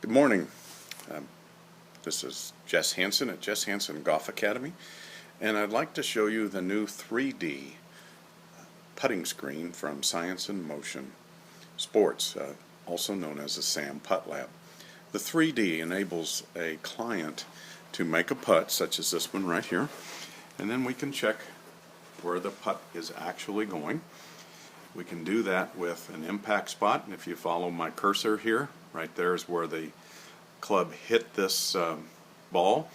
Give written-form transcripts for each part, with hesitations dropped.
Good morning. Um, this is Jess Hansen at Jess Hansen Golf Academy, and I'd like to show you the new 3D putting screen from Science in Motion Sports, also known as the SAM Putt Lab. The 3D enables a client to make a putt, such as this one right here, and then we can check where the putt is actually going. We can do that with an impact spot, and if you follow my cursor here, right there is where the club hit this ball,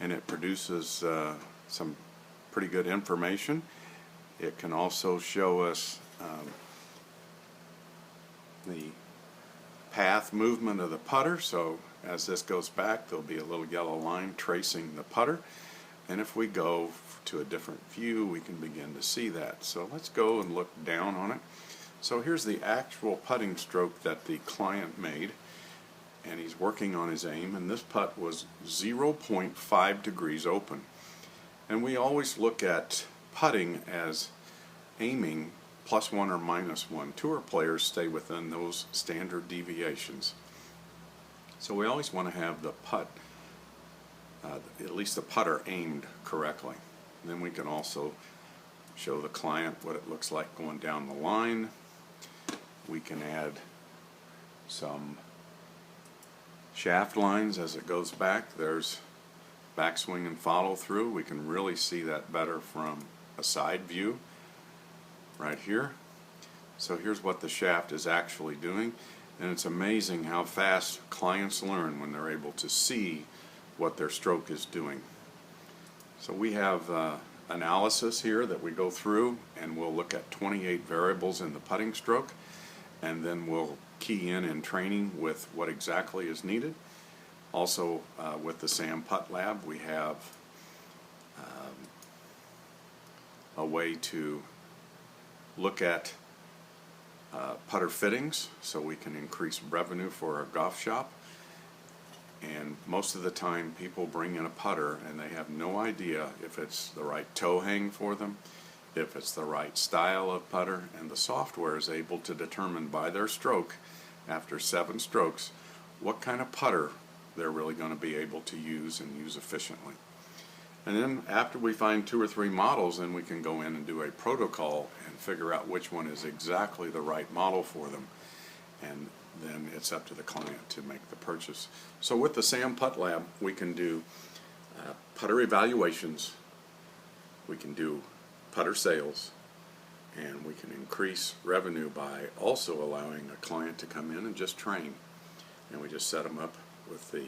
and it produces some pretty good information. It can also show us the path movement of the putter, so as this goes back there'll be a little yellow line tracing the putter, and if we go to a different view we can begin to see that. So let's go and look down on it. So here's the actual putting stroke that the client made, and he's working on his aim, and this putt was 0.5 degrees open. And we always look at putting as aiming +1 or -1. Tour players stay within those standard deviations. So we always want to have the putt, at least the putter, aimed correctly. And then we can also show the client what it looks like going down the line. We can add some shaft lines as it goes back. There's backswing and follow through. We can really see that better from a side view right here. So here's what the shaft is actually doing, and it's amazing how fast clients learn when they're able to see what their stroke is doing. So we have analysis here that we go through, and we'll look at 28 variables in the putting stroke, and then we'll key in training with what exactly is needed. Also with the SAM Putt Lab we have a way to look at putter fittings so we can increase revenue for our golf shop. And most of the time people bring in a putter and they have no idea if it's the right toe hang for them, if it's the right style of putter, and the software is able to determine by their stroke, after 7 strokes, what kind of putter they're really going to be able to use and use efficiently. And then after we find 2 or 3 models, then we can go in and do a protocol and figure out which one is exactly the right model for them, and then it's up to the client to make the purchase. So with the SAM Putt Lab we can do putter evaluations, we can do putter sales, and we can increase revenue by also allowing a client to come in and just train. And we just set them up with the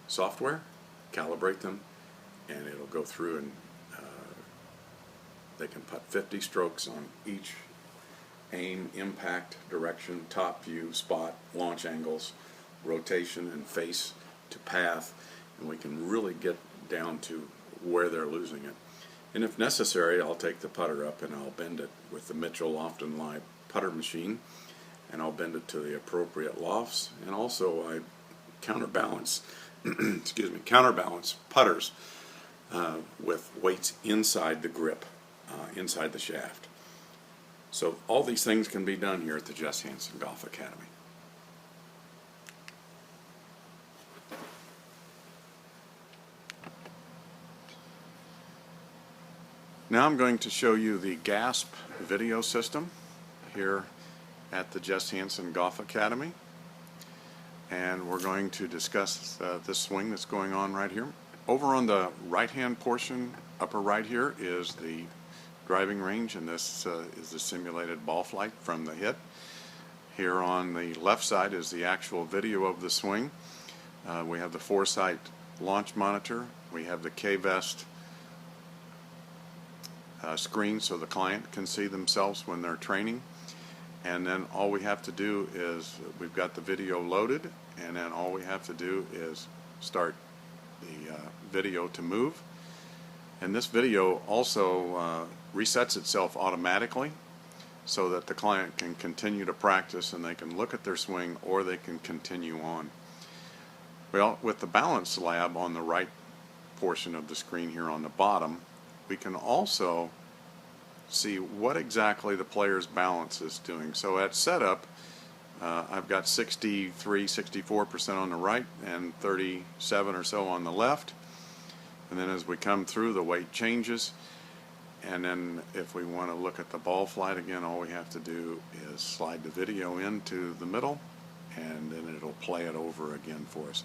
software, calibrate them, and it'll go through, and they can putt 50 strokes on each aim, impact, direction, top view, spot, launch angles, rotation, and face to path, and we can really get down to where they're losing it. And if necessary, I'll take the putter up and I'll bend it with the Mitchell Loft and Live putter machine, and I'll bend it to the appropriate lofts, and also I counterbalance counterbalance putters with weights inside the grip, inside the shaft. So all these things can be done here at the Jess Hansen Golf Academy. Now I'm going to show you the GASP video system here at the Jess Hansen Golf Academy, and we're going to discuss this swing that's going on right here. Over on the right hand portion, upper right here, is the driving range, and this is the simulated ball flight from the hit. Here on the left side is the actual video of the swing. We have the Foresight launch monitor, we have the K-Vest screen so the client can see themselves when they're training, and then all we have to do is, we've got the video loaded, and then all we have to do is start the video to move. And this video also resets itself automatically so that the client can continue to practice and they can look at their swing or they can continue on. Well, with the balance lab on the right portion of the screen here on the bottom, we can also see what exactly the player's balance is doing. So at setup, I've got 63, 64% on the right and 37 or so on the left. And then as we come through, the weight changes. And then if we want to look at the ball flight again, all we have to do is slide the video into the middle, and then it'll play it over again for us.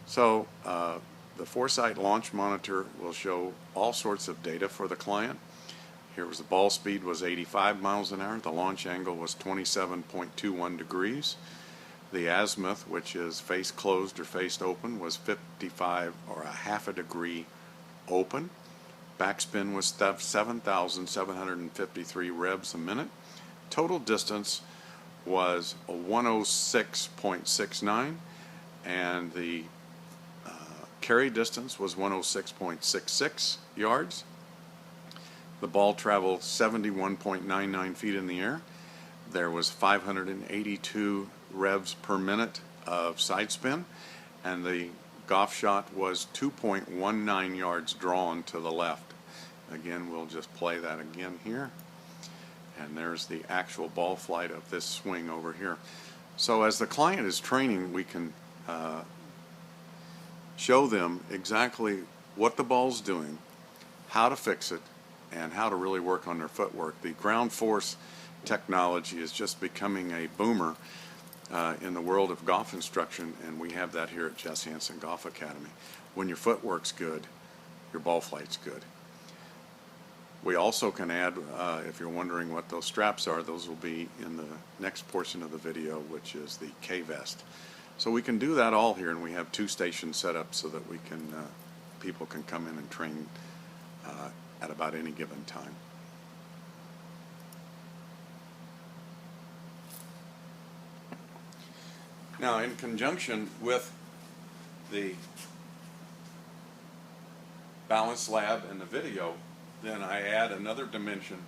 So the Foresight launch monitor will show all sorts of data for the client. Here was the ball speed was 85 miles an hour. The launch angle was 27.21 degrees. The azimuth, which is face closed or face open, was 55 or a half a degree open. Backspin was 7,753 revs a minute. Total distance was 106.69, and the carry distance was 106.66 yards. The ball traveled 71.99 feet in the air. There was 582 revs per minute of side spin, and the golf shot was 2.19 yards drawn to the left. Again, we'll just play that again here. And there's the actual ball flight of this swing over here. So as the client is training, we can show them exactly what the ball's doing, how to fix it, and how to really work on their footwork. The ground force technology is just becoming a boomer in the world of golf instruction, and we have that here at Jess Hansen Golf Academy. When your footwork's good, your ball flight's good. We also can add, if you're wondering what those straps are, those will be in the next portion of the video, which is the K-vest. So we can do that all here, and we have 2 stations set up so that we can people can come in and train at about any given time. Now, in conjunction with the Balance Lab and the video, then I add another dimension,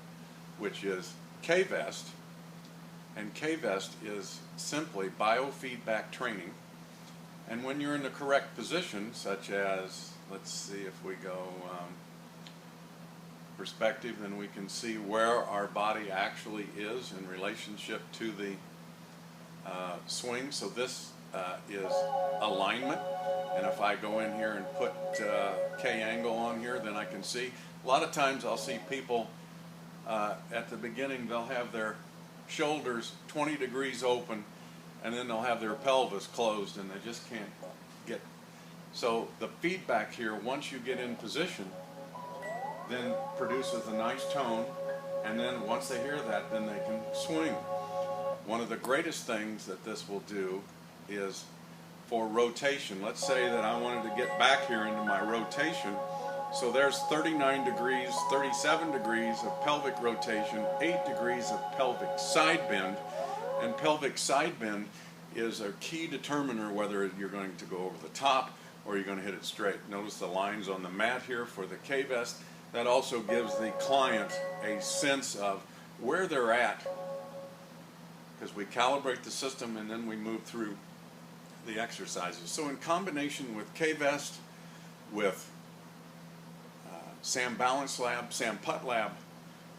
which is K-vest. And K-vest is simply biofeedback training. And when you're in the correct position, such as, let's see if we go perspective, then we can see where our body actually is in relationship to the swing. So this is alignment, and if I go in here and put K angle on here, then I can see. A lot of times I'll see people at the beginning, they'll have their shoulders 20 degrees open, and then they'll have their pelvis closed, and they just can't get. So the feedback here, once you get in position, then produces a nice tone, and then once they hear that, then they can swing. One of the greatest things that this will do is for rotation. Let's say that I wanted to get back here into my rotation. So there's 39 degrees, 37 degrees of pelvic rotation, 8 degrees of pelvic side bend. And pelvic side bend is a key determiner whether you're going to go over the top or you're going to hit it straight. Notice the lines on the mat here for the K-vest. That also gives the client a sense of where they're at, because we calibrate the system and then we move through the exercises. So in combination with K-vest, with Sam Balance Lab, Sam Putt Lab,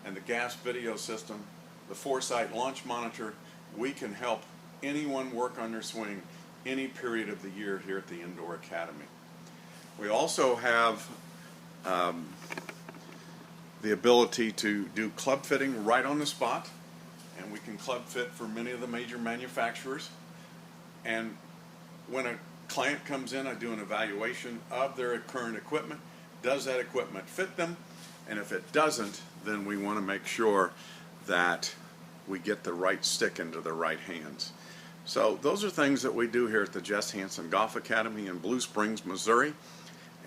and the GAS video system, the Foresight launch monitor, we can help anyone work on their swing any period of the year here at the Indoor Academy. We also have the ability to do club fitting right on the spot, and we can club fit for many of the major manufacturers. And when a client comes in, I do an evaluation of their current equipment. Does that equipment fit them? And if it doesn't, then we want to make sure that we get the right stick into the right hands. So those are things that we do here at the Jess Hansen Golf Academy in Blue Springs, Missouri.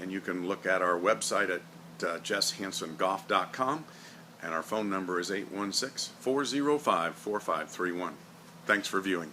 And you can look at our website at jesshansengolf.com, and our phone number is 816-405-4531. Thanks for viewing.